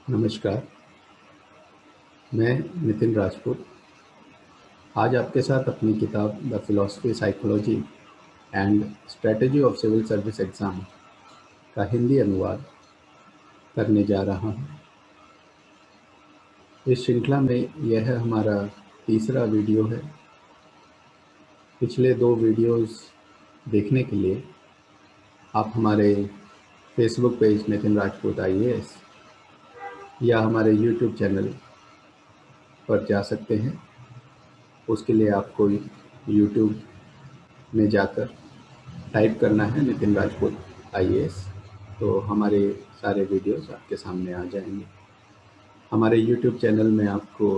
नमस्कार, मैं नितिन राजपूत आज आपके साथ अपनी किताब the philosophy psychology and strategy of civil service exam का हिंदी अनुवाद करने जा रहा हूँ। इस श्रृंखला में यह हमारा तीसरा वीडियो है। पिछले 2 वीडियोस देखने के लिए आप हमारे Facebook page Nitin Rajput IAS या हमारे यूट्यूब चैनल पर जा सकते हैं। उसके लिए आपको यूट्यूब में जाकर टाइप करना है नितिन राजपूत IAS, तो हमारे सारे वीडियोस आपके सामने आ जाएंगे। हमारे यूट्यूब चैनल में आपको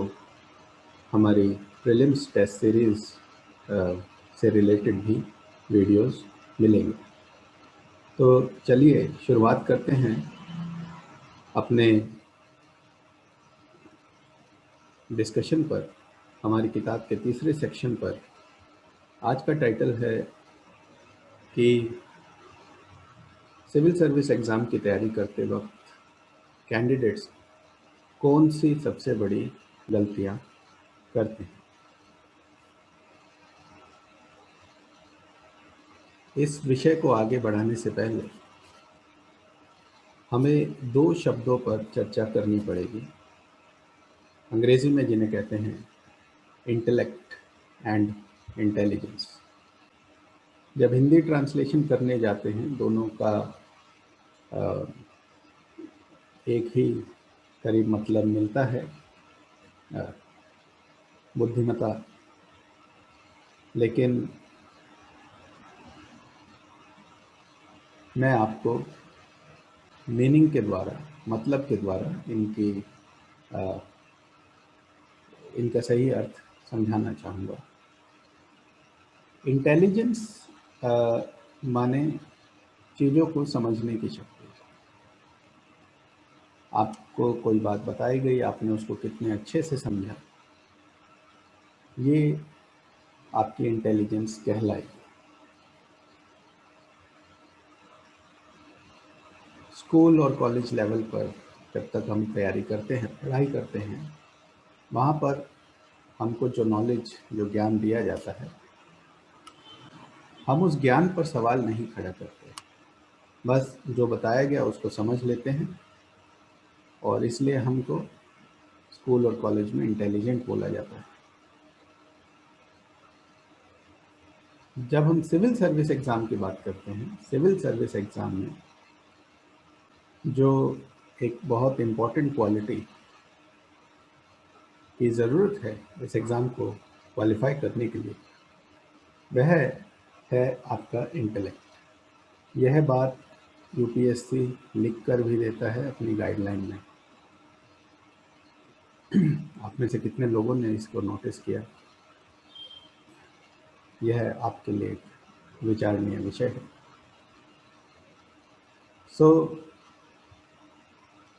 हमारी प्रीलिम्स टेस्ट सीरीज़ से रिलेटेड भी वीडियोस मिलेंगे। तो चलिए शुरुआत करते हैं अपने डिस्कशन पर। हमारी किताब के तीसरे सेक्शन पर आज का टाइटल है कि सिविल सर्विस एग्ज़ाम की तैयारी करते वक्त कैंडिडेट्स कौन सी सबसे बड़ी गलतियां करते हैं। इस विषय को आगे बढ़ाने से पहले हमें 2 शब्दों पर चर्चा करनी पड़ेगी, अंग्रेजी में जिन्हें कहते हैं इंटेलेक्ट एंड इंटेलिजेंस। जब हिंदी ट्रांसलेशन करने जाते हैं, दोनों का एक ही करीब मतलब मिलता है, बुद्धिमत्ता। लेकिन मैं आपको मीनिंग के द्वारा, मतलब के द्वारा इनका सही अर्थ समझाना चाहूँगा। इंटेलिजेंस माने चीज़ों को समझने की शक्ति। आपको कोई बात बताई गई, आपने उसको कितने अच्छे से समझा, ये आपकी इंटेलिजेंस कहलाएगी। स्कूल और कॉलेज लेवल पर जब तक हम तैयारी करते हैं, पढ़ाई करते हैं, वहाँ पर हमको जो नॉलेज, जो ज्ञान दिया जाता है, हम उस ज्ञान पर सवाल नहीं खड़ा करते, बस जो बताया गया उसको समझ लेते हैं, और इसलिए हमको स्कूल और कॉलेज में इंटेलिजेंट बोला जाता है। जब हम सिविल सर्विस एग्ज़ाम की बात करते हैं, सिविल सर्विस एग्ज़ाम में जो एक बहुत इम्पॉर्टेंट क्वालिटी की ज़रूरत है इस एग्ज़ाम को क्वालिफाई करने के लिए, वह है आपका इंटेलेक्ट। यह बात UPSC लिख कर भी देता है अपनी गाइडलाइन में। आप में से कितने लोगों ने इसको नोटिस किया, यह आपके लिए एक विचारणीय विषय है। सो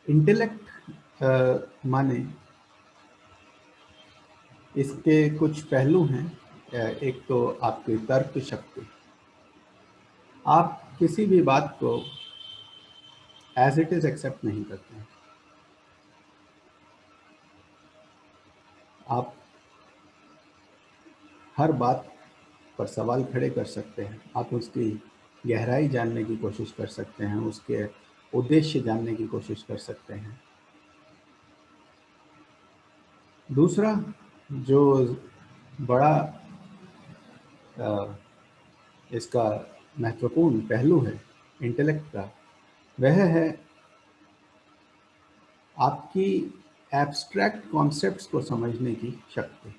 इंटेलेक्ट माने इसके कुछ पहलू हैं। एक तो आपकी तर्क शक्ति। आप किसी भी बात को एज इट इज़ एक्सेप्ट नहीं करते हैं। आप हर बात पर सवाल खड़े कर सकते हैं, आप उसकी गहराई जानने की कोशिश कर सकते हैं, उसके उद्देश्य जानने की कोशिश कर सकते हैं। दूसरा जो बड़ा इसका महत्वपूर्ण पहलू है इंटेलेक्ट का, वह है आपकी एब्स्ट्रैक्ट कॉन्सेप्ट्स को समझने की शक्ति।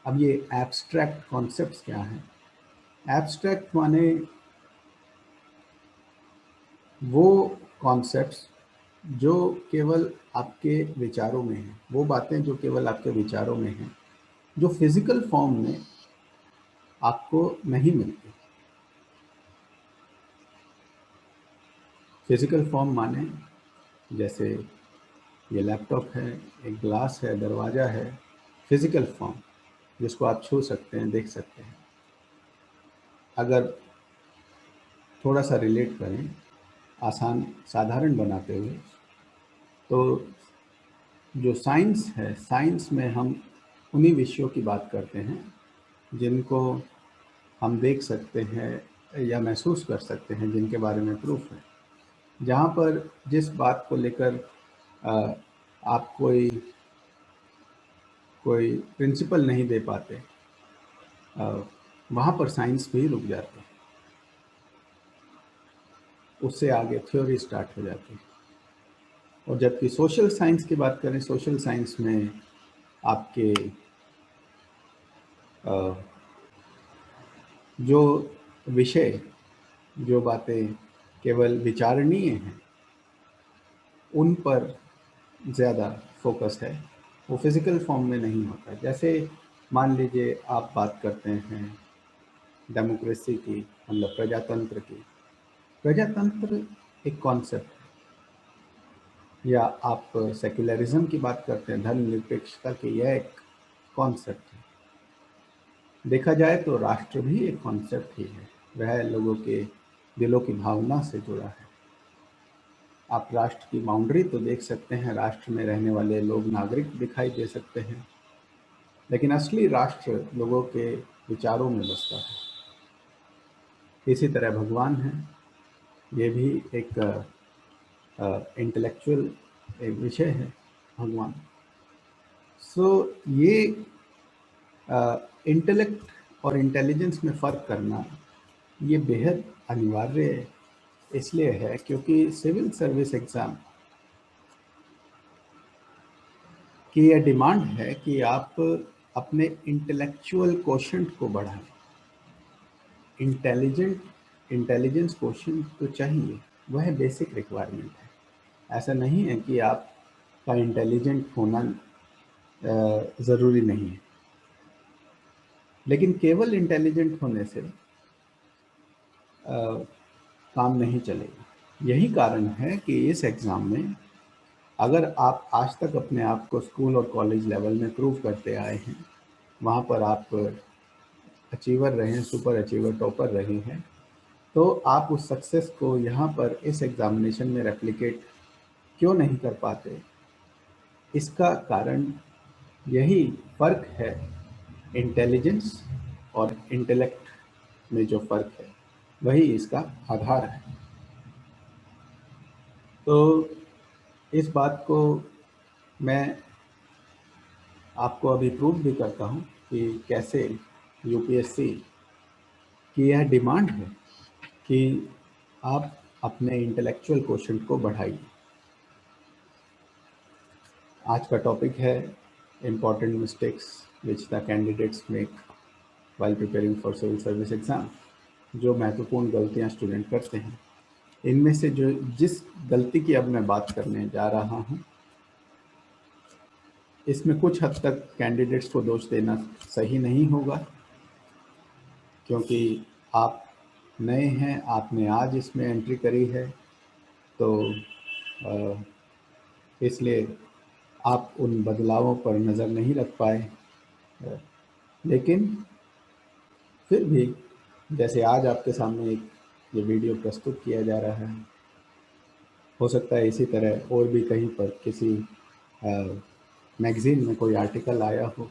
अब ये एब्स्ट्रैक्ट कॉन्सेप्ट्स क्या हैं? एब्स्ट्रैक्ट माने वो कॉन्सेप्ट्स जो केवल आपके विचारों में हैं, वो बातें जो केवल आपके विचारों में हैं, जो फिजिकल फॉर्म में आपको नहीं मिलती। फिजिकल फॉर्म माने जैसे ये लैपटॉप है, एक ग्लास है, दरवाज़ा है, फिजिकल फॉर्म जिसको आप छू सकते हैं, देख सकते हैं। अगर थोड़ा सा रिलेट करें, आसान साधारण बनाते हुए, तो जो साइंस है, साइंस में हम उन्हीं विषयों की बात करते हैं जिनको हम देख सकते हैं या महसूस कर सकते हैं, जिनके बारे में प्रूफ है। जहाँ पर जिस बात को लेकर आप कोई प्रिंसिपल नहीं दे पाते, वहाँ पर साइंस भी रुक जाती है, उससे आगे थ्योरी स्टार्ट हो जाती है। और जबकि सोशल साइंस की बात करें, सोशल साइंस में आपके जो विषय, जो बातें केवल विचारणीय हैं, उन पर ज़्यादा फोकस है, वो फिज़िकल फॉर्म में नहीं होता। जैसे मान लीजिए आप बात करते हैं डेमोक्रेसी की, मतलब प्रजातंत्र की। प्रजातंत्र एक कॉन्सेप्ट है, या आप सेक्युलरिज्म की बात करते हैं, धर्मनिरपेक्षता की, यह एक कॉन्सेप्ट है। देखा जाए तो राष्ट्र भी एक कॉन्सेप्ट ही है, वह लोगों के दिलों की भावना से जुड़ा है। आप राष्ट्र की बाउंड्री तो देख सकते हैं, राष्ट्र में रहने वाले लोग नागरिक दिखाई दे सकते हैं, लेकिन असली राष्ट्र लोगों के विचारों में बसता है। इसी तरह भगवान है, ये भी एक इंटेलेक्चुअल एक विषय है, भगवान। सो ये इंटेलेक्ट और इंटेलिजेंस में फ़र्क करना ये बेहद अनिवार्य इसलिए है क्योंकि सिविल सर्विस एग्ज़ाम की यह डिमांड है कि आप अपने इंटेलेक्चुअल कोशेंट को बढ़ाएं। इंटेलिजेंस कोशेंट तो चाहिए, वह बेसिक रिक्वायरमेंट है। ऐसा नहीं है कि आपका इंटेलिजेंट होना ज़रूरी नहीं है, लेकिन केवल इंटेलिजेंट होने से काम नहीं चलेगा। यही कारण है कि इस एग्ज़ाम में अगर आप आज तक अपने आप को स्कूल और कॉलेज लेवल में प्रूव करते आए हैं, वहाँ पर आप अचीवर रहे हैं, सुपर अचीवर, टॉपर रहे हैं, तो आप उस सक्सेस को यहाँ पर इस एग्ज़ामिनेशन में रेप्लिकेट क्यों नहीं कर पाते? इसका कारण यही फ़र्क है, इंटेलिजेंस और इंटेलेक्ट में जो फ़र्क है, वही इसका आधार है। तो इस बात को मैं आपको अभी प्रूव भी करता हूँ कि कैसे यूपीएससी की यह डिमांड है कि आप अपने इंटेलेक्चुअल कोशेंट को बढ़ाइए। आज का टॉपिक है important mistakes which the candidates make while preparing for civil service exam. जो महत्वपूर्ण गलतियाँ स्टूडेंट करते हैं, इनमें से जिस गलती की अब मैं बात करने जा रहा हूँ, इसमें कुछ हद तक कैंडिडेट्स को दोष देना सही नहीं होगा, क्योंकि आप नए हैं, आपने आज इसमें एंट्री करी है, तो इसलिए आप उन बदलावों पर नज़र नहीं रख पाए। लेकिन फिर भी जैसे आज आपके सामने एक ये वीडियो प्रस्तुत किया जा रहा है, हो सकता है इसी तरह और भी कहीं पर किसी मैगज़ीन में कोई आर्टिकल आया हो,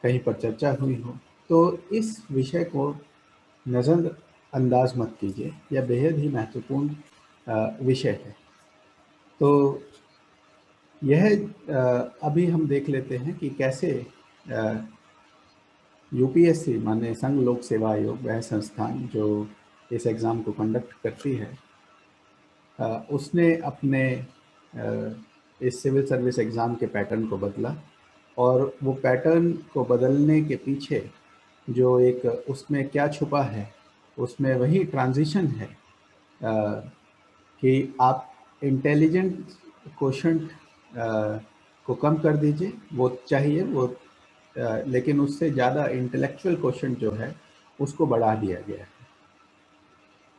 कहीं पर चर्चा हुई हो, तो इस विषय को नज़रअंदाज मत कीजिए, यह बेहद ही महत्वपूर्ण विषय है। तो यह अभी हम देख लेते हैं कि कैसे यूपीएससी माने संघ लोक सेवा आयोग, वह संस्थान जो इस एग्ज़ाम को कंडक्ट करती है, उसने अपने इस सिविल सर्विस एग्ज़ाम के पैटर्न को बदला। और वो पैटर्न को बदलने के पीछे जो एक उसमें क्या छुपा है, उसमें वही ट्रांजिशन है कि आप इंटेलिजेंट कोशेंट को कम कर दीजिए, वो चाहिए वो, लेकिन उससे ज़्यादा इंटेलेक्चुअल कोशेंट जो है उसको बढ़ा दिया गया है।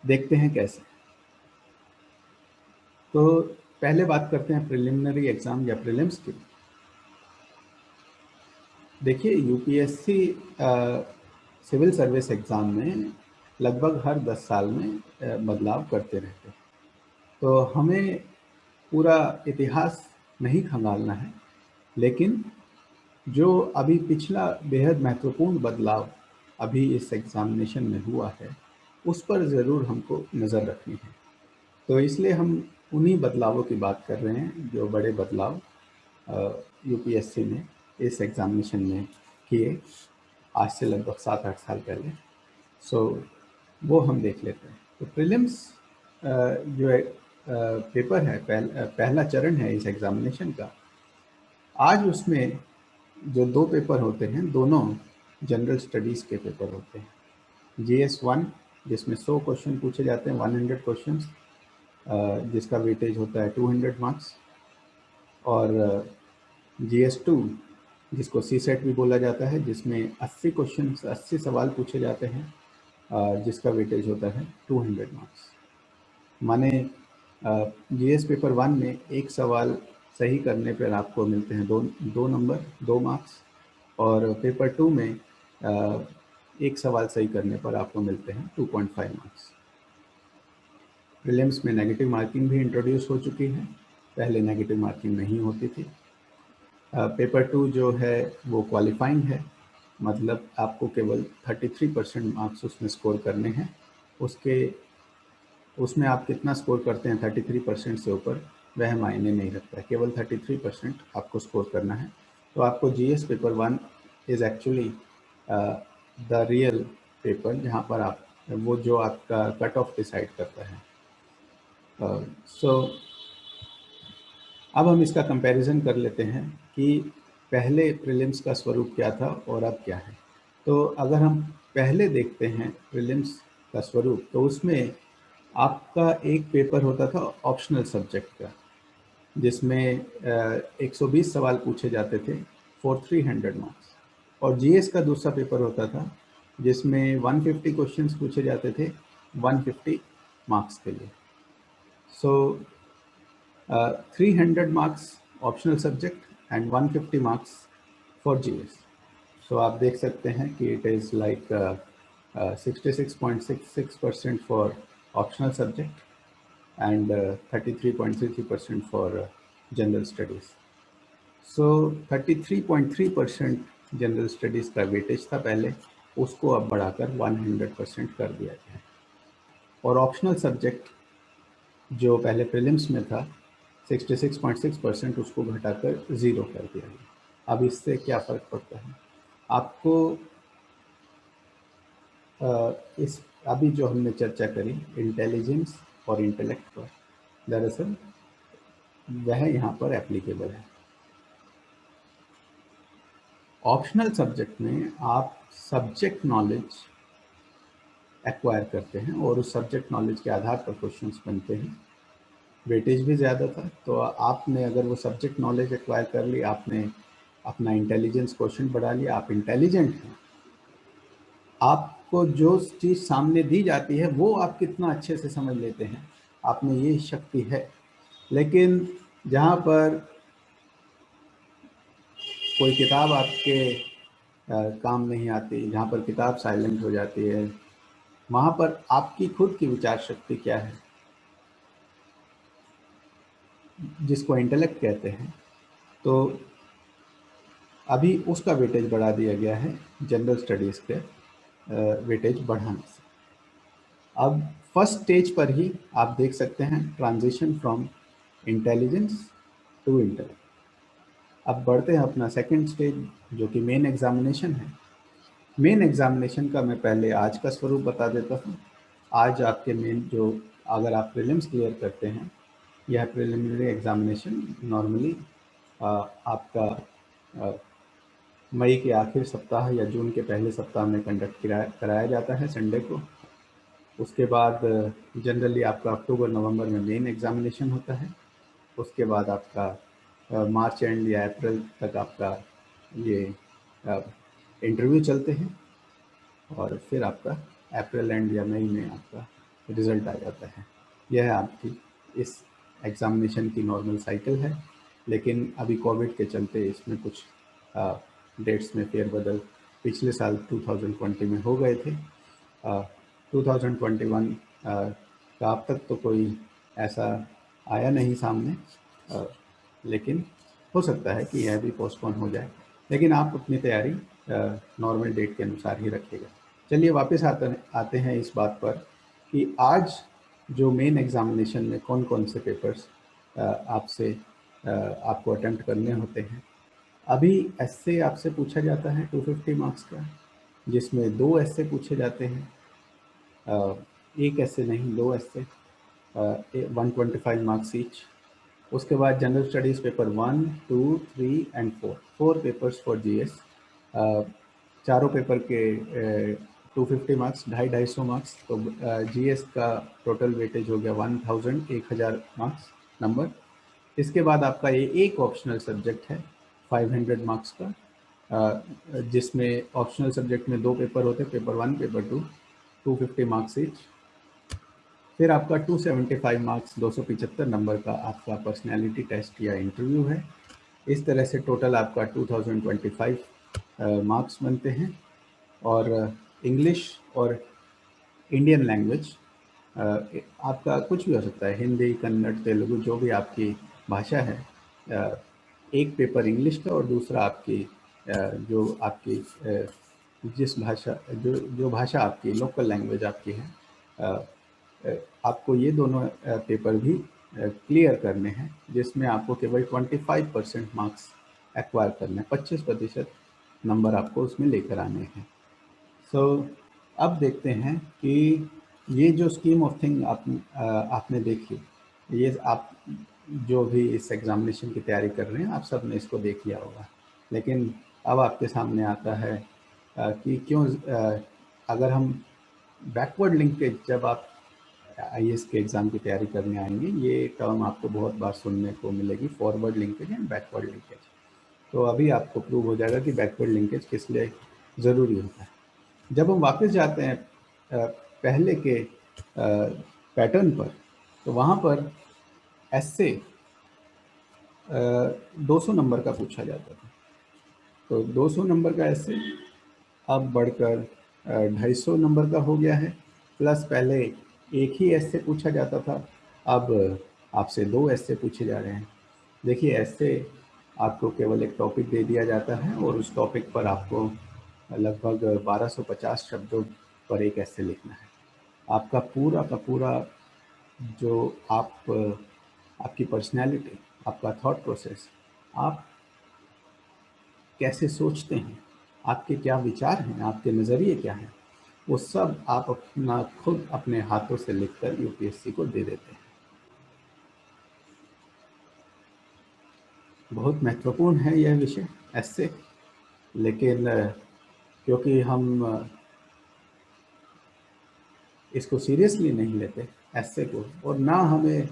देखते हैं कैसे। तो पहले बात करते हैं प्रिलिमिनरी एग्ज़ाम या प्रीलिम्स की। देखिए, यूपीएससी सिविल सर्विस एग्ज़ाम में लगभग हर 10 साल में बदलाव करते रहते हैं। तो हमें पूरा इतिहास नहीं खंगालना है, लेकिन जो अभी पिछला बेहद महत्वपूर्ण बदलाव अभी इस एग्ज़ामिनेशन में हुआ है, उस पर ज़रूर हमको नज़र रखनी है। तो इसलिए हम उन्हीं बदलावों की बात कर रहे हैं जो बड़े बदलाव यूपीएससी ने इस एग्ज़ामिनेशन में किए आज से लगभग 7-8 साल पहले। वो हम देख लेते हैं। तो प्रीलिम्स जो है पेपर है, पहला चरण है इस एग्ज़ामिनेशन का। आज उसमें जो 2 पेपर होते हैं, दोनों जनरल स्टडीज़ के पेपर होते हैं। जीएस 1 जिसमें 100 क्वेश्चन पूछे जाते हैं, 100 क्वेश्चंस, जिसका वेटेज होता है 200 मार्क्स, और जीएस 2 जिसको सीसेट भी बोला जाता है, जिसमें 80 क्वेश्चन 80 सवाल पूछे जाते हैं, जिसका वेटेज होता है 200 मार्क्स। माने जीएस पेपर 1 में एक सवाल सही करने पर आपको मिलते हैं दो नंबर, 2 मार्क्स, और पेपर 2 में एक सवाल सही करने पर आपको मिलते हैं 2.5 मार्क्स। प्रीलिम्स में नेगेटिव मार्किंग भी इंट्रोड्यूस हो चुकी है, पहले नेगेटिव मार्किंग नहीं होती थी। पेपर 2 जो है वो क्वालिफाइंग है, मतलब आपको केवल 33% मार्क्स उसमें स्कोर करने हैं। उसमें आप कितना स्कोर करते हैं 33% से ऊपर, वह मायने नहीं रखता है, केवल 33% आपको स्कोर करना है। तो आपको GS paper 1 is actually the real paper, जहाँ पर आप वो जो आपका कट ऑफ डिसाइड करता है। अब हम इसका कंपैरिजन कर लेते हैं कि पहले प्रीलिम्स का स्वरूप क्या था और अब क्या है। तो अगर हम पहले देखते हैं प्रीलिम्स का स्वरूप, तो उसमें आपका एक पेपर होता था ऑप्शनल सब्जेक्ट का, जिसमें 120 सवाल पूछे जाते थे फॉर 300 मार्क्स, और जीएस का दूसरा पेपर होता था जिसमें 150 क्वेश्चंस पूछे जाते थे 150 मार्क्स के लिए। 300 marks optional subject and 150 marks for GS. So आप देख सकते हैं कि it is like 66.66% for optional subject and 33.33% for general studies. So 33.3% general studies का वेटेज था पहले, उसको अब बढ़ाकर 100% कर दिया गया है। और ऑप्शनल सब्जेक्ट जो पहले प्रीलिम्स में था 66.6%, उसको घटाकर 0 कर दिया गया। अब इससे क्या फ़र्क पड़ता है आपको? इस अभी जो हमने चर्चा करी इंटेलिजेंस और इंटेलेक्ट पर, दरअसल वह यहाँ पर एप्लीकेबल है। ऑप्शनल सब्जेक्ट में आप सब्जेक्ट नॉलेज एक्वायर करते हैं और उस सब्जेक्ट नॉलेज के आधार पर क्वेश्चंस बनते हैं। वेटेज भी ज़्यादा था, तो आपने अगर वो सब्जेक्ट नॉलेज एक्वायर कर ली, आपने अपना इंटेलिजेंस क्वेश्चन बढ़ा लिया, आप इंटेलिजेंट हैं, आपको जो चीज़ सामने दी जाती है वो आप कितना अच्छे से समझ लेते हैं, आप में ये शक्ति है। लेकिन जहाँ पर कोई किताब आपके काम नहीं आती, जहाँ पर किताब साइलेंट हो जाती है, वहाँ पर आपकी खुद की विचार शक्ति क्या है, जिसको इंटेलेक्ट कहते हैं, तो अभी उसका वेटेज बढ़ा दिया गया है जनरल स्टडीज़ के वेटेज बढ़ाने से। अब फर्स्ट स्टेज पर ही आप देख सकते हैं transition from intelligence to intellect. अब बढ़ते हैं अपना सेकंड स्टेज, जो कि मेन एग्जामिनेशन है। मेन एग्जामिनेशन का मैं पहले आज का स्वरूप बता देता हूँ। आज आपके मेन जो, अगर आप प्रीलिम्स क्लियर करते हैं, यह प्रिलिमिनरी एग्जामिनेशन नॉर्मली आपका मई के आखिर सप्ताह या जून के पहले सप्ताह में कंडक्ट कराया जाता है, संडे को। उसके बाद जनरली आपका अक्टूबर नवंबर में मेन एग्जामिनेशन होता है। उसके बाद आपका मार्च एंड या अप्रैल तक आपका ये इंटरव्यू चलते हैं, और फिर आपका अप्रैल एंड या मई में आपका रिज़ल्ट आ जाता है। यह है आपकी इस एग्ज़ामिनेशन की नॉर्मल साइकिल है। लेकिन अभी कोविड के चलते इसमें कुछ डेट्स में फेरबदल पिछले साल 2020 में हो गए थे। 2021 का अब तक तो कोई ऐसा आया नहीं सामने, लेकिन हो सकता है कि यह भी पोस्टपोन हो जाए, लेकिन आप अपनी तैयारी नॉर्मल डेट के अनुसार ही रखिएगा। चलिए वापस आते हैं इस बात पर कि आज जो मेन एग्जामिनेशन में कौन कौन से पेपर्स आपको अटेम्प्ट करने होते हैं। अभी एस्से आपसे पूछा जाता है 250 मार्क्स का, जिसमें 2 एस्से पूछे जाते हैं। एक एस्से नहीं, 2 एस्से, 125 मार्क्स ईच। उसके बाद general studies paper 1, 2, 3 and 4 papers for GS. चारों पेपर के 250 मार्क्स, 250 मार्क्स। तो जीएस का टोटल वेटेज हो गया 1000 मार्क्स नंबर। इसके बाद आपका ये एक ऑप्शनल सब्जेक्ट है 500 मार्क्स का, जिसमें ऑप्शनल सब्जेक्ट में 2 पेपर होते हैं, पेपर 1, पेपर 2, 250 मार्क्स ईच। फिर आपका 275 मार्क्स 275 नंबर का आपका पर्सनैलिटी टेस्ट या इंटरव्यू है। इस तरह से टोटल आपका 2025 मार्क्स बनते हैं। और इंग्लिश और इंडियन लैंग्वेज आपका कुछ भी हो सकता है, हिंदी, कन्नड़, तेलुगु, जो भी आपकी भाषा है। एक पेपर इंग्लिश का और दूसरा आपकी जो आपकी जिस भाषा जो भाषा आपकी लोकल लैंग्वेज आपकी है, आपको ये दोनों पेपर भी क्लियर करने हैं, जिसमें आपको केवल 25% मार्क्स एक्वायर करने हैं, 25% नंबर आपको उसमें लेकर आने हैं। सो अब देखते हैं कि ये जो स्कीम ऑफ थिंग आपने देखी, ये आप जो भी इस एग्ज़ामिनेशन की तैयारी कर रहे हैं, आप सब ने इसको देख लिया होगा। लेकिन अब आपके सामने आता है कि क्यों अगर हम बैकवर्ड लिंकेज, जब आप आईएएस के एग्ज़ाम की तैयारी करने आएंगे, ये टर्म आपको बहुत बार सुनने को मिलेगी, forward linkage and backward linkage. तो अभी आपको प्रूव हो जाएगा कि बैकवर्ड लिंकेज किस लिए ज़रूरी होता है। जब हम वापस जाते हैं पहले के पैटर्न पर, तो वहाँ पर एस्से 200 नंबर का पूछा जाता था। तो 200 नंबर का एस्से अब बढ़कर 250 नंबर का हो गया है। प्लस पहले एक ही एस्से पूछा जाता था, अब आपसे 2 एस्से पूछे जा रहे हैं। देखिए, एस्से आपको केवल एक टॉपिक दे दिया जाता है और उस टॉपिक पर आपको लगभग 1250 शब्दों पर एक एस्से लिखना है। आपका पूरा का पूरा जो आपकी पर्सनैलिटी, आपका थॉट प्रोसेस, आप कैसे सोचते हैं, आपके क्या विचार हैं, आपके नज़रिए क्या हैं, वो सब आप अपना खुद अपने हाथों से लिखकर यूपीएससी को दे देते हैं। बहुत महत्वपूर्ण है यह विषय एस्से, लेकिन क्योंकि हम इसको सीरियसली नहीं लेते एस्से को, और ना हमें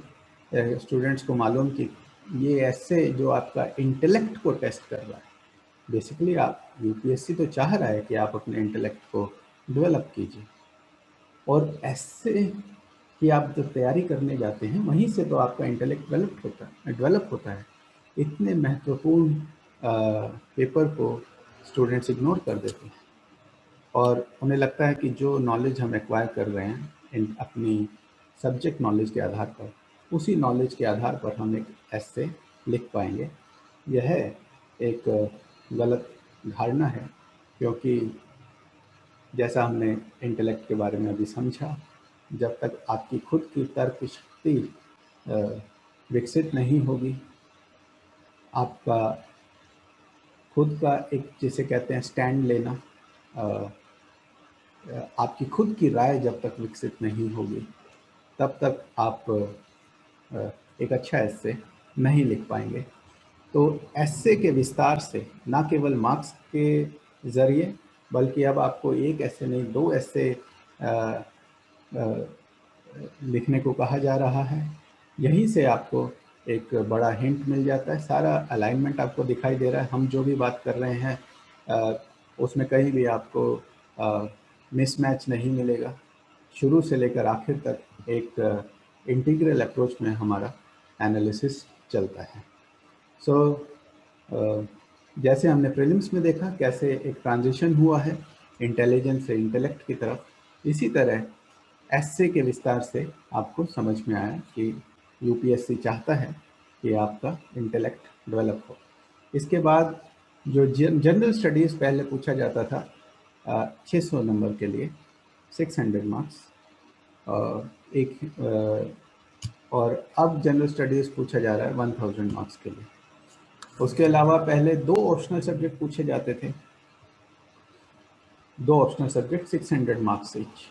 स्टूडेंट्स को मालूम कि ये एस्से जो आपका इंटेलेक्ट को टेस्ट कर रहा है। बेसिकली आप यूपीएससी तो चाह रहा है कि आप अपने इंटेलेक्ट को डेवलप कीजिए, और एस्से की आप जब तैयारी करने जाते हैं, वहीं से तो आपका इंटेलेक्ट डेवलप होता है। इतने महत्वपूर्ण पेपर को स्टूडेंट्स इग्नोर कर देते हैं, और उन्हें लगता है कि जो नॉलेज हम एक्वायर कर रहे हैं अपनी सब्जेक्ट नॉलेज के आधार पर, उसी नॉलेज के आधार पर हम एक एस्से लिख पाएंगे। यह एक गलत धारणा है, क्योंकि जैसा हमने इंटेलेक्ट के बारे में अभी समझा, जब तक आपकी खुद की तर्क शक्ति विकसित नहीं होगी, आपका खुद का एक, जिसे कहते हैं स्टैंड लेना, आपकी खुद की राय जब तक विकसित नहीं होगी, तब तक आप एक अच्छा एस्से नहीं लिख पाएंगे। तो एस्से के विस्तार से, ना केवल मार्क्स के ज़रिए, बल्कि अब आपको एक एस्से नहीं, 2 एस्से लिखने को कहा जा रहा है। यहीं से आपको एक बड़ा हिंट मिल जाता है। सारा अलाइनमेंट आपको दिखाई दे रहा है। हम जो भी बात कर रहे हैं उसमें कहीं भी आपको मिसमैच नहीं मिलेगा। शुरू से लेकर आखिर तक एक इंटीग्रल अप्रोच में हमारा एनालिसिस चलता है। सो जैसे हमने प्रीलिम्स में देखा कैसे एक ट्रांजिशन हुआ है इंटेलिजेंस से इंटेलेक्ट की तरफ, इसी तरह एस्से के विस्तार से आपको समझ में आया कि यूपीएससी चाहता है कि आपका इंटेलेक्ट डेवलप हो। इसके बाद जो जनरल स्टडीज़ पहले पूछा जाता था 600 नंबर के लिए 600 मार्क्स, और अब जनरल स्टडीज़ पूछा जा रहा है 1000 मार्क्स के लिए। उसके अलावा पहले 2 ऑप्शनल सब्जेक्ट पूछे जाते थे, 2 ऑप्शनल सब्जेक्ट 600 मार्क्स ईच,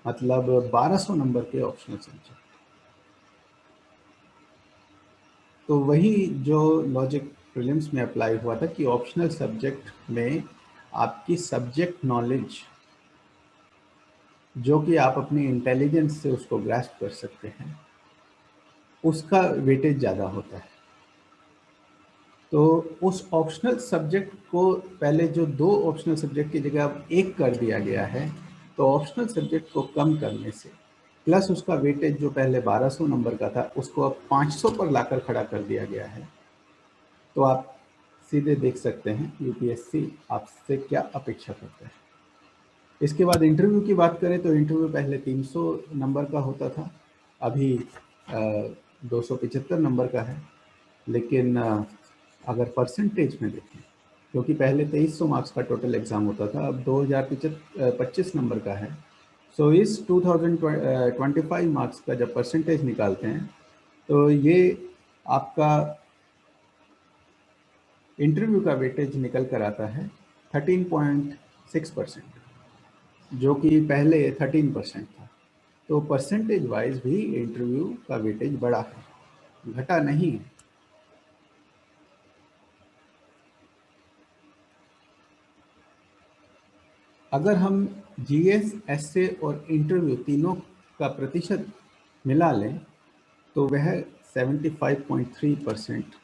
मतलब 1200 नंबर के ऑप्शनल सब्जेक्ट। तो वही जो लॉजिक प्रीलिम्स में अप्लाई हुआ था कि ऑप्शनल सब्जेक्ट में आपकी सब्जेक्ट नॉलेज, जो कि आप अपनी इंटेलिजेंस से उसको ग्रास्प कर सकते हैं, उसका वेटेज ज़्यादा होता है। तो उस ऑप्शनल सब्जेक्ट को पहले जो 2 ऑप्शनल सब्जेक्ट की जगह अब 1 कर दिया गया है, तो ऑप्शनल सब्जेक्ट को कम करने से प्लस उसका वेटेज जो पहले 1200 नंबर का था उसको अब 500 पर लाकर खड़ा कर दिया गया है। तो आप सीधे देख सकते हैं यूपीएससी आपसे क्या अपेक्षा करता है। इसके बाद इंटरव्यू की बात करें तो इंटरव्यू पहले 300 नंबर का होता था, अभी 275 नंबर का है। लेकिन अगर परसेंटेज में देखें, क्योंकि पहले 2300 मार्क्स का टोटल एग्ज़ाम होता था, अब 2025 नंबर का है। सो इस 2025 मार्क्स का जब परसेंटेज निकालते हैं तो ये आपका इंटरव्यू का वेटेज निकल कर आता है 13.6%, जो कि पहले 13% था। तो परसेंटेज वाइज भी इंटरव्यू का वेटेज बढ़ा है, घटा नहीं है। अगर हम जीएस, एसए और इंटरव्यू तीनों का प्रतिशत मिला लें तो वह 75.3%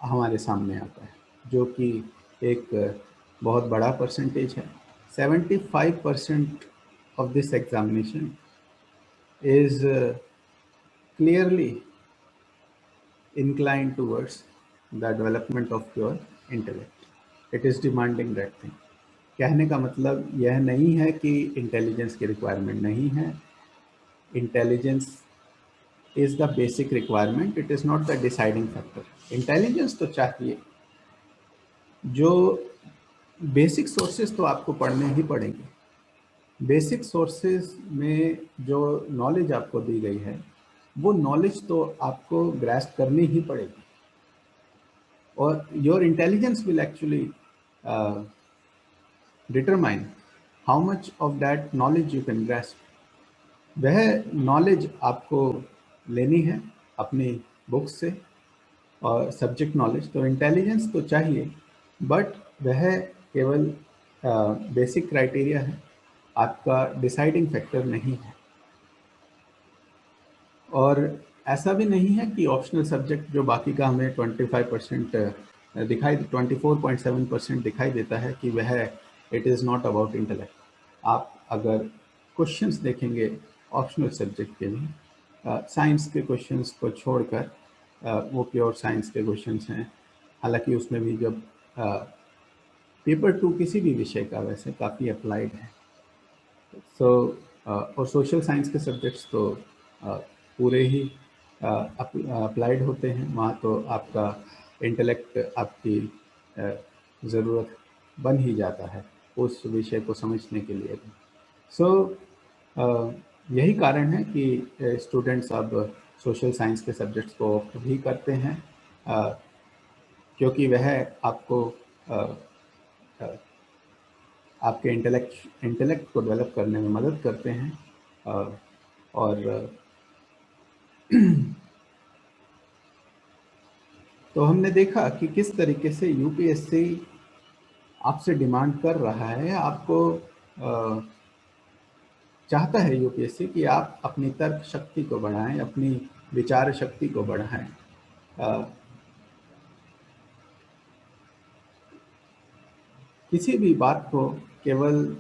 हमारे सामने आता है, जो कि एक बहुत बड़ा परसेंटेज है। 75% of this examination is clearly inclined towards the development of your intellect. It is demanding that thing. कहने का मतलब यह नहीं है कि इंटेलिजेंस की रिक्वायरमेंट नहीं है। Intelligence is the basic requirement, it is not the deciding factor. Intelligence तो चाहिए, जो बेसिक सोर्सेज तो आपको पढ़ने ही पड़ेंगे। बेसिक सोर्सेज में जो नॉलेज आपको दी गई है वो नॉलेज तो आपको ग्रैस्प करनी ही पड़ेगी, और your intelligence will actually determine how much of that knowledge you can grasp. वह नॉलेज आपको लेनी है अपनी बुक से, और सब्जेक्ट नॉलेज तो इंटेलिजेंस तो चाहिए, बट वह केवल बेसिक क्राइटेरिया है, आपका डिसाइडिंग फैक्टर नहीं है। और ऐसा भी नहीं है कि ऑप्शनल सब्जेक्ट जो बाकी का हमें 25% दिखाई 24.7% दिखाई देता है कि वह it is not about intellect. आप अगर क्वेश्चंस देखेंगे ऑप्शनल सब्जेक्ट के लिए, साइंस के क्वेश्चंस को छोड़कर, वो प्योर साइंस के क्वेश्चंस हैं। हालांकि उसमें भी जब पेपर 2 किसी भी विषय का वैसे काफ़ी अप्लाइड है। सो और सोशल साइंस के सब्जेक्ट्स तो पूरे ही अप्लाइड होते हैं, वहाँ तो आपका इंटेलेक्ट आपकी ज़रूरत बन ही जाता है उस विषय को समझने के लिए भी। सो यही कारण है कि स्टूडेंट्स अब सोशल साइंस के सब्जेक्ट्स को ऑप्ट भी करते हैं, क्योंकि वह आपको आपके इंटेलेक्ट को डेवलप करने में मदद करते हैं। और तो हमने देखा कि किस तरीके से यूपीएससी आपसे डिमांड कर रहा है, आपको चाहता है यूपीएससी कि आप अपनी तर्क शक्ति को बढ़ाएं, अपनी विचार शक्ति को बढ़ाएं। किसी भी बात को केवल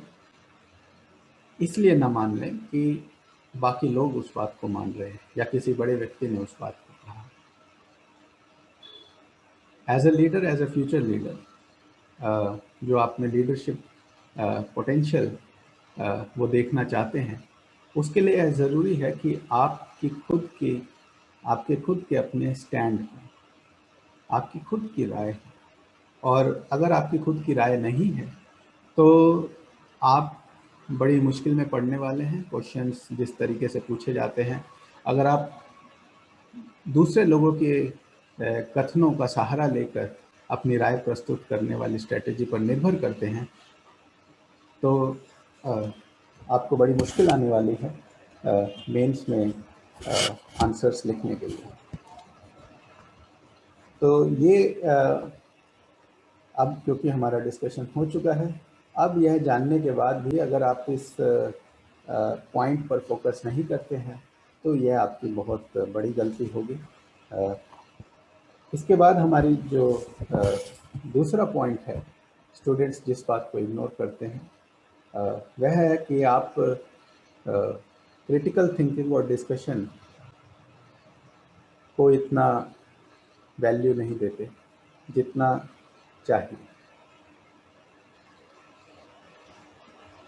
इसलिए ना मान लें कि बाकी लोग उस बात को मान रहे हैं या किसी बड़े व्यक्ति ने उस बात को कहा। As a leader, as a future leader, जो आप में लीडरशिप पोटेंशियल वो देखना चाहते हैं, उसके लिए ज़रूरी है कि आपकी खुद की आपके खुद के अपने स्टैंड हैं, आपकी खुद की राय है। और अगर आपकी खुद की राय नहीं है तो आप बड़ी मुश्किल में पड़ने वाले हैं। क्वेश्चंस जिस तरीके से पूछे जाते हैं, अगर आप दूसरे लोगों के कथनों का सहारा लेकर अपनी राय प्रस्तुत करने वाली स्ट्रेटेजी पर निर्भर करते हैं तो आपको बड़ी मुश्किल आने वाली है मेंस में आंसर्स लिखने के लिए। तो ये अब क्योंकि हमारा डिस्कशन हो चुका है, अब यह जानने के बाद भी अगर आप इस पॉइंट पर फोकस नहीं करते हैं तो यह आपकी बहुत बड़ी गलती होगी। इसके बाद हमारी जो दूसरा पॉइंट है, स्टूडेंट्स जिस बात को इग्नोर करते हैं वह है कि आप क्रिटिकल थिंकिंग और डिस्कशन को इतना वैल्यू नहीं देते जितना चाहिए।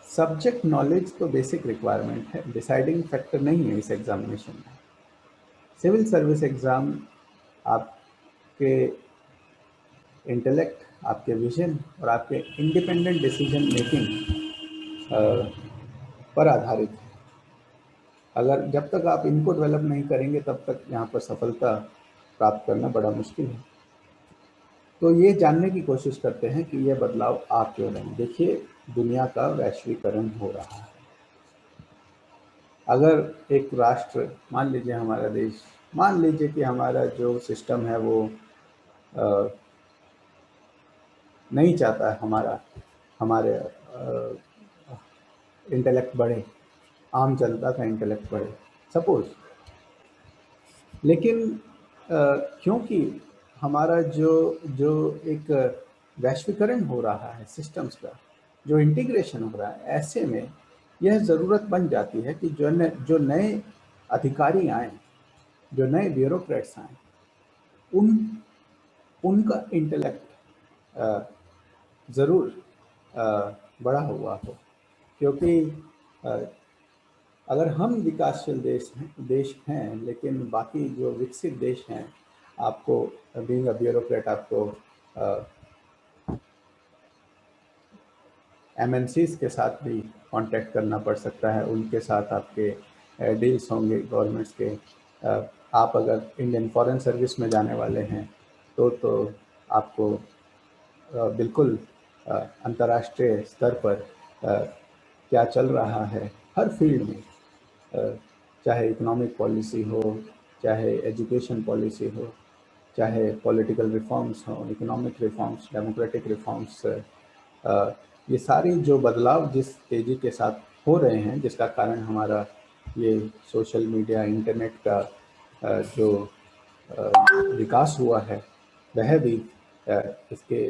सब्जेक्ट नॉलेज तो बेसिक रिक्वायरमेंट है, डिसाइडिंग फैक्टर नहीं है इस एग्जामिनेशन में। सिविल सर्विस एग्ज़ाम आपके इंटेलेक्ट, आपके विजन और आपके इंडिपेंडेंट डिसीजन मेकिंग पर आधारित है। अगर जब तक आप इनको डेवलप नहीं करेंगे तब तक यहाँ पर सफलता प्राप्त करना बड़ा मुश्किल है। तो ये जानने की कोशिश करते हैं कि यह बदलाव आ क्यों नहीं। देखिए, दुनिया का वैश्वीकरण हो रहा है। अगर एक राष्ट्र, मान लीजिए हमारा देश, मान लीजिए कि हमारा जो सिस्टम है वो नहीं चाहता है हमारे इंटेलेक्ट बढ़े, आम जनता का इंटेलेक्ट बढ़े, सपोज। लेकिन क्योंकि हमारा जो जो एक वैश्वीकरण हो रहा है सिस्टम्स का, जो इंटीग्रेशन हो रहा है, ऐसे में यह ज़रूरत बन जाती है कि जो नए अधिकारी आए, जो नए ब्यूरोक्रेट्स आए, उनका इंटेलेक्ट ज़रूर बड़ा हुआ हो। क्योंकि अगर हम विकासशील देश हैं लेकिन बाकी जो विकसित देश हैं, आपको बीइंग अ ब्यूरोक्रेट आपको एमएनसीज के साथ भी कांटेक्ट करना पड़ सकता है, उनके साथ आपके डील्स होंगे गवर्नमेंट्स के। आप अगर इंडियन फॉरेन सर्विस में जाने वाले हैं तो आपको बिल्कुल अंतर्राष्ट्रीय स्तर पर क्या चल रहा है हर फील्ड में, चाहे इकोनॉमिक पॉलिसी हो, चाहे एजुकेशन पॉलिसी हो, चाहे पॉलिटिकल रिफॉर्म्स हो, इकोनॉमिक रिफॉर्म्स, डेमोक्रेटिक रिफॉर्म्स, ये सारी जो बदलाव जिस तेज़ी के साथ हो रहे हैं, जिसका कारण हमारा ये सोशल मीडिया, इंटरनेट का जो विकास हुआ है, वह भी इसके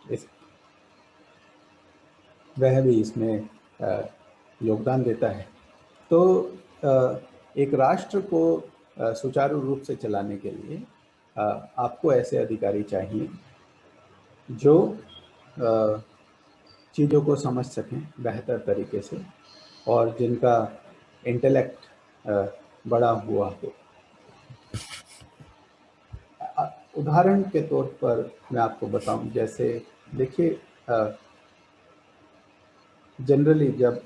इस वह भी इसमें योगदान देता है। तो एक राष्ट्र को सुचारू रूप से चलाने के लिए आपको ऐसे अधिकारी चाहिए जो चीज़ों को समझ सकें बेहतर तरीके से और जिनका इंटेलेक्ट बड़ा हुआ हो। उदाहरण के तौर पर मैं आपको बताऊं, जैसे देखिए, जनरली जब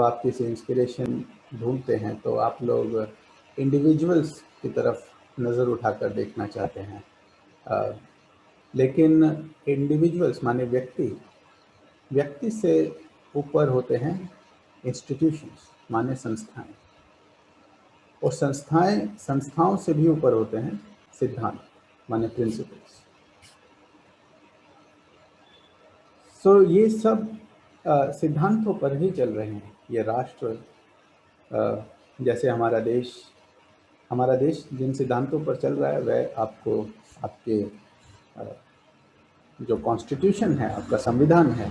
आप किसी इंस्पिरेशन ढूंढते हैं तो आप लोग इंडिविजुअल्स की तरफ नज़र उठाकर देखना चाहते हैं, लेकिन इंडिविजुअल्स माने व्यक्ति से ऊपर होते हैं इंस्टीट्यूशंस माने संस्थाएं, और संस्थाओं से भी ऊपर होते हैं सिद्धांत माने प्रिंसिपल्स। सो ये सब सिद्धांतों पर ही चल रहे हैं। ये राष्ट्र, जैसे हमारा देश जिन सिद्धांतों पर चल रहा है वह आपको आपके जो कॉन्स्टिट्यूशन है, आपका संविधान है,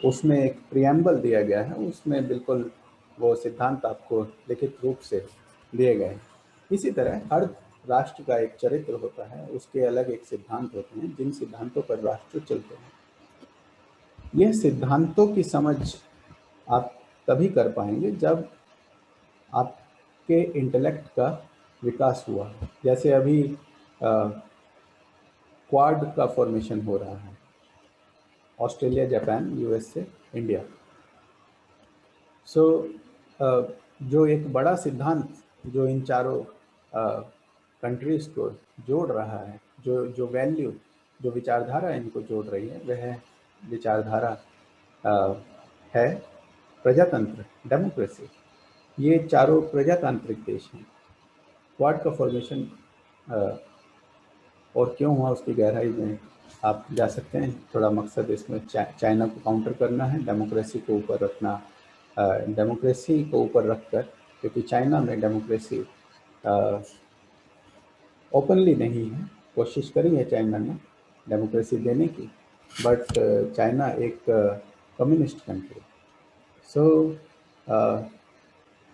उसमें एक प्रियम्बल दिया गया है, उसमें बिल्कुल वो सिद्धांत आपको लिखित रूप से दिए गए हैं। इसी तरह हर राष्ट्र का एक चरित्र होता है, उसके अलग एक सिद्धांत होते हैं जिन सिद्धांतों पर राष्ट्र चलते हैं। यह सिद्धांतों की समझ आप तभी कर पाएंगे जब आपके इंटेलेक्ट का विकास हुआ। जैसे अभी क्वाड का फॉर्मेशन हो रहा है, ऑस्ट्रेलिया, जापान, यूएसए, इंडिया। सो जो एक बड़ा सिद्धांत जो इन चारों कंट्रीज को जोड़ रहा है, जो वैल्यू, जो विचारधारा इनको जोड़ रही है, वह विचारधारा है प्रजातंत्र, डेमोक्रेसी। ये चारों प्रजातांत्रिक देश हैं। क्वाड का फॉर्मेशन और क्यों हुआ, उसकी गहराई में आप जा सकते हैं। थोड़ा मकसद इसमें चाइना को काउंटर करना है, डेमोक्रेसी को ऊपर रखना, डेमोक्रेसी को ऊपर रखकर, क्योंकि चाइना में डेमोक्रेसी ओपनली नहीं है। कोशिश करी है चाइना ने डेमोक्रेसी देने की, बट चाइना एक कम्युनिस्ट कंट्री। सो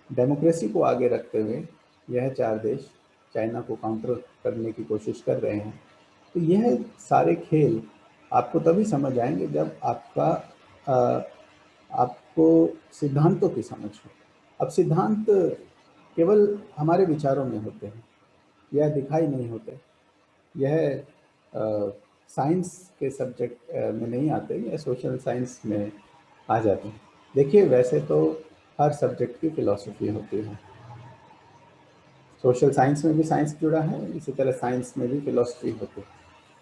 डेमोक्रेसी को आगे रखते हुए यह चार देश चाइना को काउंटर करने की कोशिश कर रहे हैं। तो यह सारे खेल आपको तभी समझ आएंगे जब आपको सिद्धांतों की समझ हो। अब सिद्धांत केवल हमारे विचारों में होते हैं, यह दिखाई नहीं होते, यह साइंस के सब्जेक्ट में नहीं आते, यह सोशल साइंस में आ जाते हैं। देखिए, वैसे तो हर सब्जेक्ट की फिलॉसफी होती है। सोशल साइंस में भी साइंस जुड़ा है, इसी तरह साइंस में भी फिलॉसफी होती है।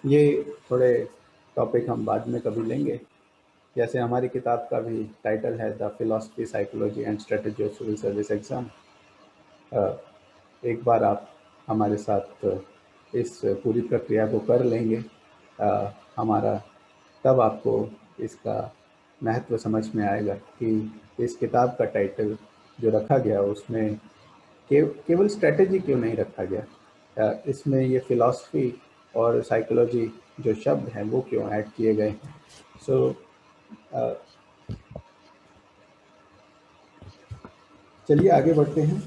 ये थोड़े टॉपिक हम बाद में कभी लेंगे। जैसे हमारी किताब का भी टाइटल है the philosophy, psychology and strategy of civil service exam. एक बार आप हमारे साथ इस पूरी प्रक्रिया को कर लेंगे, हमारा, तब आपको इसका महत्व समझ में आएगा कि इस किताब का टाइटल जो रखा गया उसमें केवल स्ट्रेटजी क्यों नहीं रखा गया, इसमें ये फिलॉसफी और साइकोलॉजी जो शब्द हैं वो क्यों ऐड किए गए हैं। सो चलिए आगे बढ़ते हैं।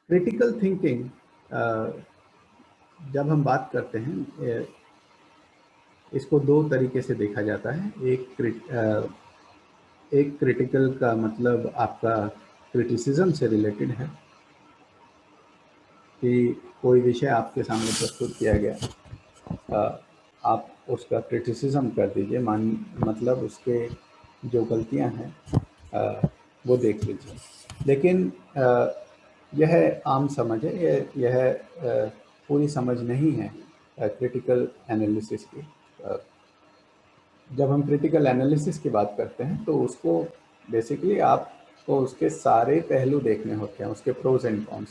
क्रिटिकल थिंकिंग, जब हम बात करते हैं, इसको दो तरीके से देखा जाता है। एक क्रिटिकल का मतलब आपका क्रिटिसिज्म से रिलेटेड है कि कोई विषय आपके सामने प्रस्तुत किया गया, आप उसका क्रिटिसिज्म कर दीजिए, मतलब उसके जो गलतियां हैं वो देख लीजिए। लेकिन यह आम समझ है, यह पूरी समझ नहीं है क्रिटिकल एनालिसिस की। जब हम क्रिटिकल एनालिसिस की बात करते हैं तो उसको बेसिकली आपको उसके सारे पहलू देखने होते हैं, उसके प्रोज एंड कॉन्स,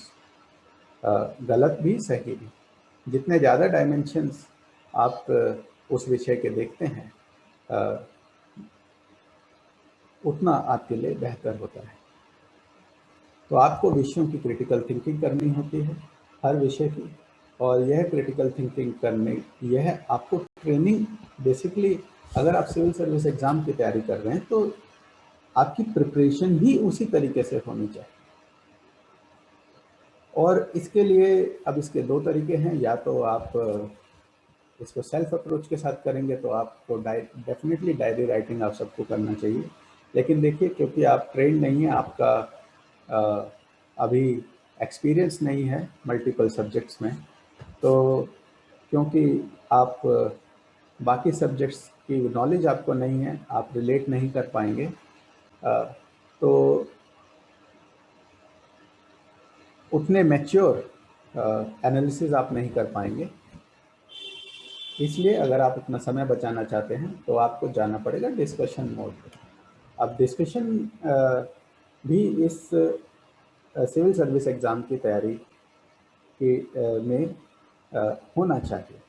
गलत भी सही भी। जितने ज़्यादा डायमेंशंस आप उस विषय के देखते हैं, उतना आपके लिए बेहतर होता है। तो आपको विषयों की क्रिटिकल थिंकिंग करनी होती है, हर विषय की। और यह क्रिटिकल थिंकिंग करने, यह आपको ट्रेनिंग, बेसिकली अगर आप सिविल सर्विस एग्ज़ाम की तैयारी कर रहे हैं तो आपकी प्रिपरेशन ही उसी तरीके से होनी चाहिए। और इसके लिए अब इसके दो तरीके हैं, या तो आप इसको सेल्फ अप्रोच के साथ करेंगे तो आपको डेफिनेटली डायरी राइटिंग आप सबको करना चाहिए। लेकिन देखिए, क्योंकि आप ट्रेन नहीं है, आपका अभी एक्सपीरियंस नहीं है मल्टीपल सब्जेक्ट्स में, तो क्योंकि आप बाकी सब्जेक्ट्स की नॉलेज आपको नहीं है, आप रिलेट नहीं कर पाएंगे, तो उतने मैच्योर एनालिसिस आप नहीं कर पाएंगे। इसलिए अगर आप अपना समय बचाना चाहते हैं तो आपको जाना पड़ेगा डिस्कशन मोड पे। अब डिस्कशन भी इस सिविल सर्विस एग्ज़ाम की तैयारी में होना चाहिए।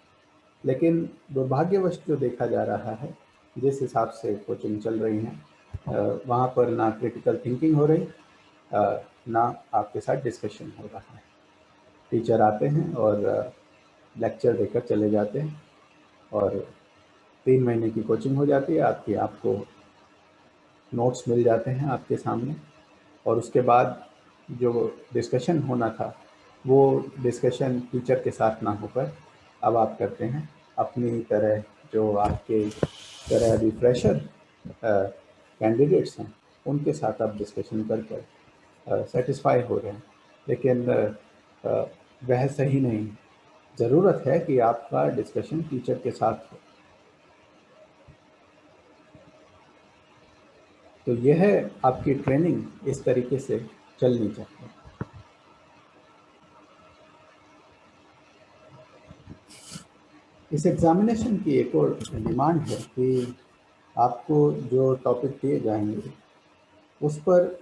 लेकिन दुर्भाग्यवश जो देखा जा रहा है, जिस हिसाब से कोचिंग चल रही हैं, वहाँ पर ना क्रिटिकल थिंकिंग हो रही, ना आपके साथ डिस्कशन हो रहा है। टीचर आते हैं और लेक्चर देकर चले जाते हैं और 3 महीने की कोचिंग हो जाती है आपकी, आपको नोट्स मिल जाते हैं आपके सामने, और उसके बाद जो डिस्कशन होना था वो डिस्कशन टीचर के साथ ना होकर अब आप करते हैं अपनी तरह, जो आपके तरह अभी फ्रेशर कैंडिडेट्स हैं उनके साथ आप डिस्कशन कर कर सेटिस्फाई हो रहे हैं, लेकिन वह सही नहीं। ज़रूरत है कि आपका डिस्कशन टीचर के साथ हो। तो यह आपकी ट्रेनिंग इस तरीके से चलनी चाहिए। इस एग्ज़ामिनेशन की एक और डिमांड है कि आपको जो टॉपिक दिए जाएंगे उस पर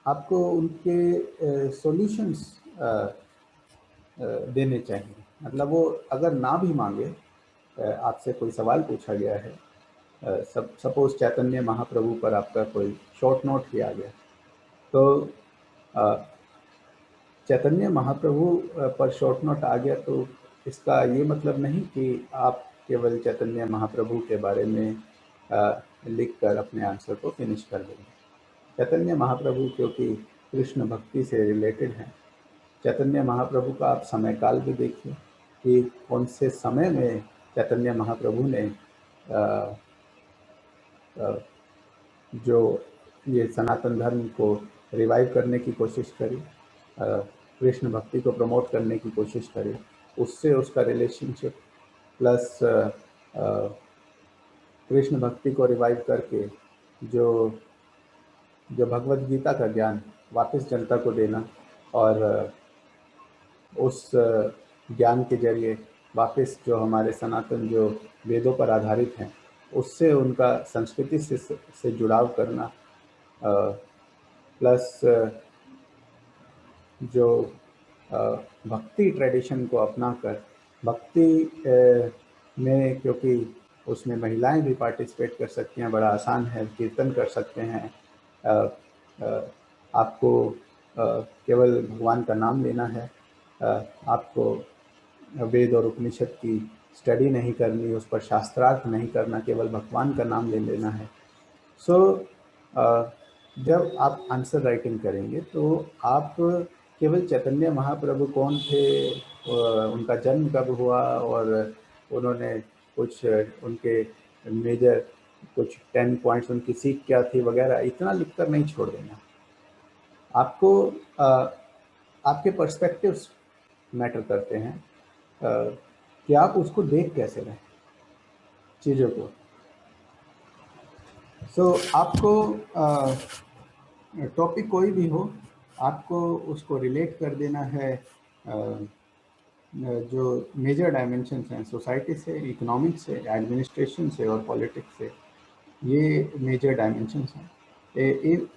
आपको उनके सॉल्यूशंस देने चाहिए। मतलब वो अगर ना भी मांगे, आपसे कोई सवाल पूछा गया है, सपोज चैतन्य महाप्रभु पर आपका कोई शॉर्ट नोट किया गया, तो चैतन्य महाप्रभु पर शॉर्ट नोट आ गया, तो इसका ये मतलब नहीं कि आप केवल चैतन्य महाप्रभु के बारे में लिखकर अपने आंसर को फिनिश कर देंगे। चैतन्य महाप्रभु क्योंकि कृष्ण भक्ति से रिलेटेड हैं, चैतन्य महाप्रभु का आप समय काल भी देखिए कि कौन से समय में चैतन्य महाप्रभु ने जो ये सनातन धर्म को रिवाइव करने की कोशिश करी, कृष्ण भक्ति को प्रमोट करने की कोशिश करी, उससे उसका रिलेशनशिप प्लस कृष्ण भक्ति को रिवाइव करके जो भगवत गीता का ज्ञान वापस जनता को देना, और उस ज्ञान के जरिए वापस जो हमारे सनातन जो वेदों पर आधारित हैं उससे उनका संस्कृति से जुड़ाव करना, प्लस जो भक्ति ट्रेडिशन को अपनाकर भक्ति में, क्योंकि उसमें महिलाएं भी पार्टिसिपेट कर सकती हैं, बड़ा आसान है, कीर्तन कर सकते हैं, आपको केवल भगवान का नाम लेना है, आपको वेद और उपनिषद की स्टडी नहीं करनी, उस पर शास्त्रार्थ नहीं करना, केवल भगवान का नाम ले लेना है। सो जब आप आंसर राइटिंग करेंगे तो आप केवल चैतन्य महाप्रभु कौन थे, उनका जन्म कब हुआ, और उन्होंने कुछ उनके मेजर कुछ 10 पॉइंट्स उनकी सीख क्या थी वगैरह, इतना लिखकर नहीं छोड़ देना। आपको आपके पर्सपेक्टिव्स मैटर करते हैं, कि आप उसको देख कैसे रहे चीज़ों को। सो आपको टॉपिक कोई भी हो, आपको उसको रिलेट कर देना है जो मेजर डायमेंशंस हैं सोसाइटी से, इकोनॉमिक्स से, एडमिनिस्ट्रेशन से और पॉलिटिक्स से। ये मेजर डायमेंशंस हैं।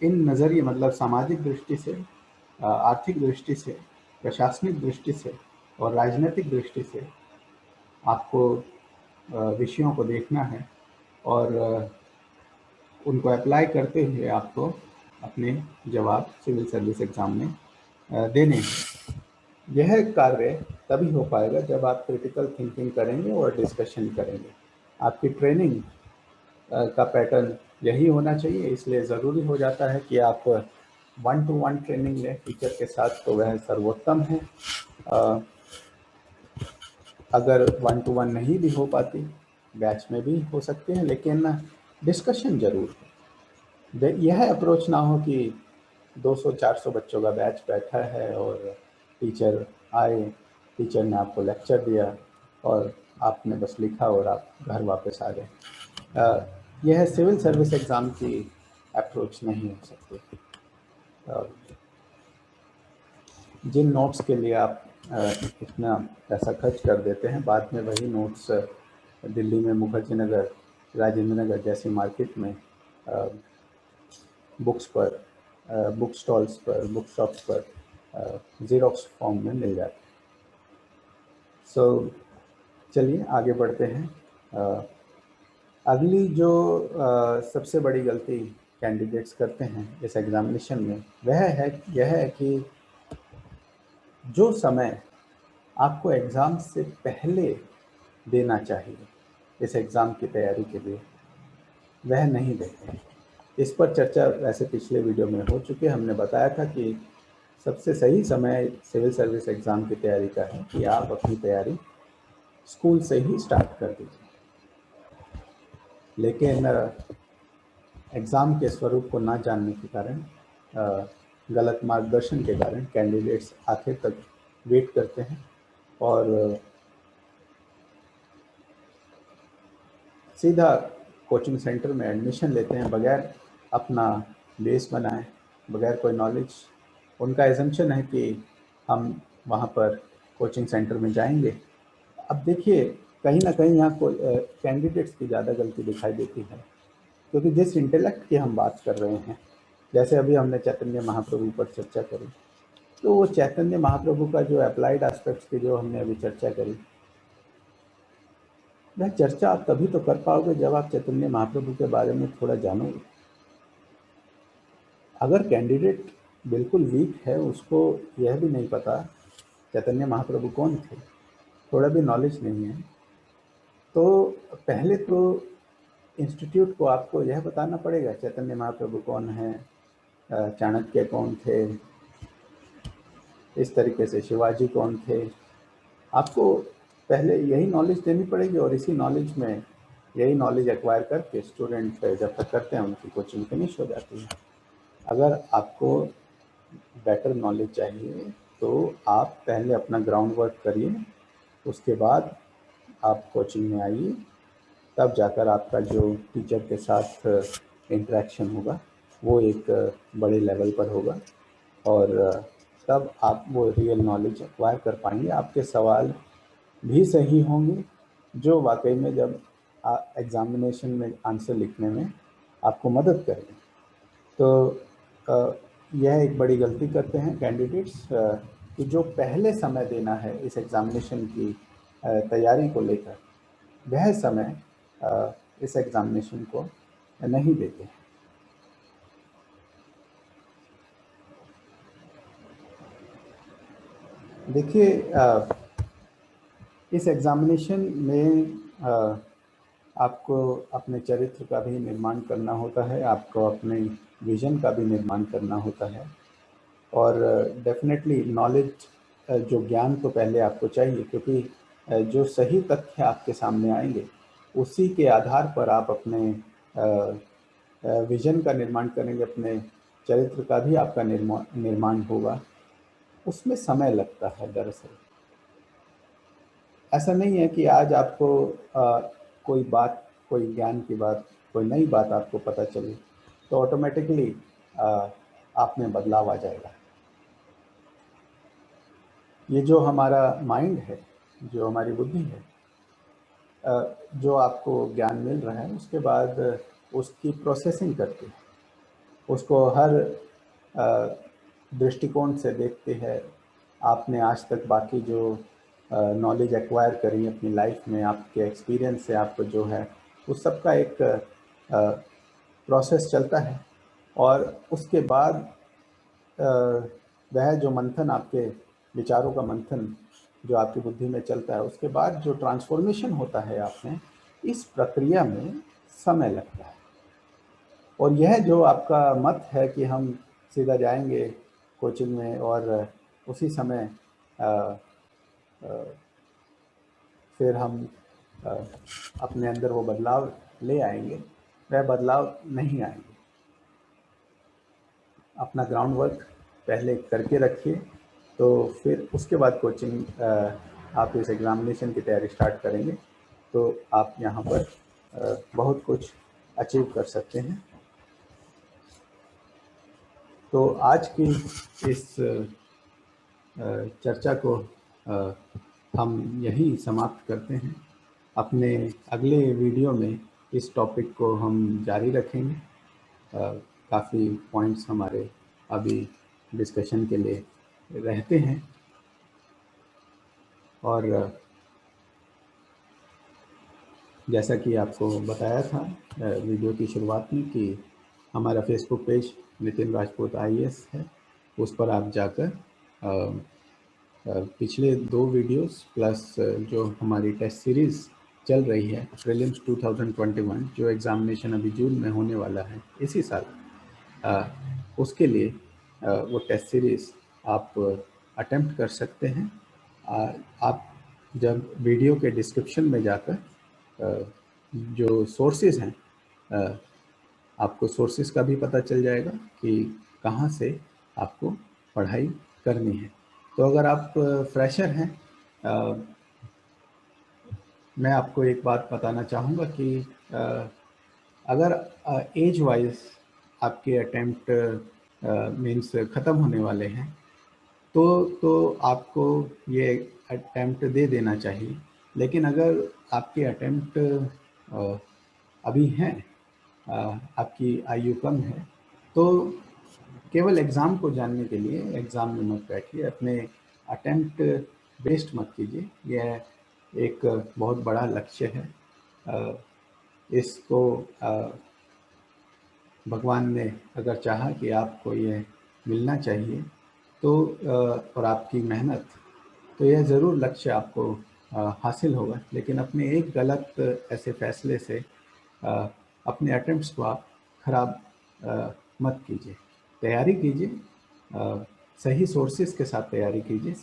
इन नज़रिए मतलब सामाजिक दृष्टि से, आर्थिक दृष्टि से, प्रशासनिक दृष्टि से और राजनीतिक दृष्टि से आपको विषयों को देखना है, और उनको अप्लाई करते हुए आपको अपने जवाब सिविल सर्विस एग्ज़ाम में देने हैं। यह कार्य तभी हो पाएगा जब आप क्रिटिकल थिंकिंग करेंगे और डिस्कशन करेंगे। आपकी ट्रेनिंग का पैटर्न यही होना चाहिए, इसलिए ज़रूरी हो जाता है कि आप 1-to-1 ट्रेनिंग लें टीचर के साथ, तो वह सर्वोत्तम है। अगर 1-to-1 नहीं भी हो पाती, बैच में भी हो सकते हैं, लेकिन डिस्कशन ज़रूर है। यह अप्रोच ना हो कि 200-400 बच्चों का बैच बैठा है और टीचर आए, टीचर ने आपको लेक्चर दिया और आपने बस लिखा और आप घर वापस आ गए। यह सिविल सर्विस एग्ज़ाम की अप्रोच नहीं हो सकती। जिन नोट्स के लिए आप इतना पैसा खर्च कर देते हैं, बाद में वही नोट्स दिल्ली में मुखर्जी नगर, राजेंद्र नगर जैसी मार्केट में बुक्स पर, बुक स्टॉल्स पर, बुक शॉप्स पर ज़ेरॉक्स फॉर्म में मिल जाते हैं। सो चलिए आगे बढ़ते हैं। अगली जो सबसे बड़ी गलती कैंडिडेट्स करते हैं इस एग्ज़ामिनेशन में, यह है कि जो समय आपको एग्ज़ाम से पहले देना चाहिए इस एग्ज़ाम की तैयारी के लिए, वह नहीं देते हैं। इस पर चर्चा वैसे पिछले वीडियो में हो चुकी है। हमने बताया था कि सबसे सही समय सिविल सर्विस एग्ज़ाम की तैयारी का है कि आप अपनी तैयारी स्कूल से ही स्टार्ट कर दीजिए। लेकिन एग्ज़ाम के स्वरूप को ना जानने के कारण, गलत मार्गदर्शन के कारण कैंडिडेट्स आखिर तक वेट करते हैं और सीधा कोचिंग सेंटर में एडमिशन लेते हैं बगैर अपना बेस बनाए, बगैर कोई नॉलेज। उनका एजम्पशन है कि हम वहाँ पर कोचिंग सेंटर में जाएंगे। अब देखिए, कहीं ना कहीं यहाँ को कैंडिडेट्स की ज़्यादा गलती दिखाई देती है, क्योंकि जिस इंटेलेक्ट की हम बात कर रहे हैं, जैसे अभी हमने चैतन्य महाप्रभु पर चर्चा करी, तो वो चैतन्य महाप्रभु का जो अप्लाइड एस्पेक्ट्स की जो हमने अभी चर्चा करी, वह चर्चा आप तभी तो कर पाओगे जब आप चैतन्य महाप्रभु के बारे में थोड़ा जानोगे। अगर कैंडिडेट बिल्कुल वीक है, उसको यह भी नहीं पता चैतन्य महाप्रभु कौन थे, थोड़ा भी नॉलेज नहीं है, तो पहले तो इंस्टीट्यूट को आपको यह बताना पड़ेगा चैतन्य महाप्रभु कौन है, चाणक्य कौन थे, इस तरीके से शिवाजी कौन थे। आपको पहले यही नॉलेज देनी पड़ेगी और इसी नॉलेज में यही नॉलेज एक्वायर करके स्टूडेंट जब तक करते हैं उनकी कोचिंग फिनिश हो जाती है। अगर आपको बेटर नॉलेज चाहिए तो आप पहले अपना ग्राउंड वर्क करिए, उसके बाद आप कोचिंग में आइए, तब जाकर आपका जो टीचर के साथ इंटरेक्शन होगा वो एक बड़े लेवल पर होगा और तब आप वो रियल नॉलेज एक्वायर कर पाएंगे। आपके सवाल भी सही होंगे जो वाकई में जब एग्जामिनेशन में आंसर लिखने में आपको मदद करेंगे। तो यह एक बड़ी गलती करते हैं कैंडिडेट्स कि जो पहले समय देना है इस एग्ज़ामिनेशन की तैयारी को लेकर, वह समय इस एग्ज़ामिनेशन को नहीं देते। देखिए, इस एग्ज़ामिनेशन में आपको अपने चरित्र का भी निर्माण करना होता है, आपको अपने विज़न का भी निर्माण करना होता है और डेफिनेटली नॉलेज, जो ज्ञान तो पहले आपको चाहिए, क्योंकि जो सही तथ्य आपके सामने आएंगे उसी के आधार पर आप अपने विज़न का निर्माण करेंगे, अपने चरित्र का भी आपका निर्माण होगा। उसमें समय लगता है। दरअसल ऐसा नहीं है कि आज आपको कोई बात, कोई ज्ञान की बात, कोई नई बात आपको पता चली तो ऑटोमेटिकली आप में बदलाव आ जाएगा। ये जो हमारा माइंड है, जो हमारी बुद्धि है, जो आपको ज्ञान मिल रहा है उसके बाद उसकी प्रोसेसिंग करती है, उसको हर दृष्टिकोण से देखते हैं। आपने आज तक बाकी जो नॉलेज एक्वायर करी अपनी लाइफ में, आपके एक्सपीरियंस से आपको जो है उस सब का एक प्रोसेस चलता है और उसके बाद वह जो मंथन, आपके विचारों का मंथन जो आपकी बुद्धि में चलता है, उसके बाद जो ट्रांसफॉर्मेशन होता है आप में, इस प्रक्रिया में समय लगता है। और यह जो आपका मत है कि हम सीधा जाएंगे कोचिंग में और उसी समय फिर हम अपने अंदर वो बदलाव ले आएंगे, वह बदलाव नहीं आएंगे। अपना ग्राउंड वर्क पहले करके रखिए, तो फिर उसके बाद कोचिंग, आप इस एग्ज़ामिनेशन की तैयारी स्टार्ट करेंगे तो आप यहाँ पर बहुत कुछ अचीव कर सकते हैं। तो आज की इस चर्चा को हम यहीं समाप्त करते हैं। अपने अगले वीडियो में इस टॉपिक को हम जारी रखेंगे। काफ़ी पॉइंट्स हमारे अभी डिस्कशन के लिए रहते हैं और जैसा कि आपको बताया था वीडियो की शुरुआत में कि हमारा Facebook page Nitin Rajput IAS है, उस पर आप जाकर पिछले 2 वीडियोस प्लस जो हमारी टेस्ट सीरीज़ चल रही है प्रीलिम्स 2021, जो एग्ज़ामिनेशन अभी जून में होने वाला है इसी साल, उसके लिए वो टेस्ट सीरीज़ आप अटेम्प्ट कर सकते हैं। आप जब वीडियो के डिस्क्रिप्शन में जाकर जो सोर्सेज हैं आपको सोर्सेस का भी पता चल जाएगा कि कहाँ से आपको पढ़ाई करनी है। तो अगर आप फ्रेशर हैं, मैं आपको एक बात बताना चाहूँगा कि अगर एज वाइज आपके अटेम्प्ट मीन्स ख़त्म होने वाले हैं तो आपको ये अटेम्प्ट दे देना चाहिए। लेकिन अगर आपके अटेम्प्ट अभी हैं, आपकी आयु कम है, तो केवल एग्ज़ाम को जानने के लिए एग्ज़ाम में मत बैठिए, अपने अटेम्प्ट वेस्ट मत कीजिए। यह एक बहुत बड़ा लक्ष्य है। इसको भगवान ने अगर चाहा कि आपको ये मिलना चाहिए तो और आपकी मेहनत, तो यह ज़रूर लक्ष्य आपको हासिल होगा। लेकिन अपने एक गलत ऐसे फैसले से अपने अटेम्प्ट्स को आप खराब मत कीजिए। तैयारी कीजिए, सही सोर्सेज के साथ तैयारी कीजिए।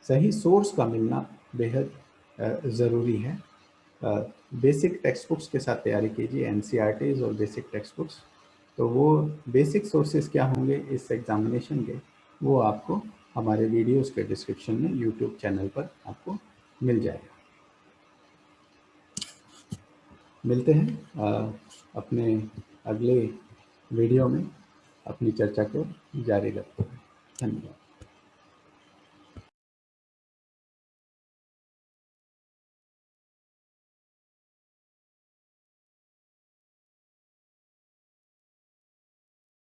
सही सोर्स का मिलना बेहद ज़रूरी है। बेसिक टेक्स्ट बुक्स के साथ तैयारी कीजिए, एनसीईआरटीज़ और बेसिक टेक्स्ट बुक्स। तो वो बेसिक सोर्सेज क्या होंगे इस एग्जामिनेशन के, वो आपको हमारे वीडियोस के डिस्क्रिप्शन में यूट्यूब चैनल पर आपको मिल जाएगा। मिलते हैं अपने अगले वीडियो में, अपनी चर्चा को जारी रखते हैं। धन्यवाद।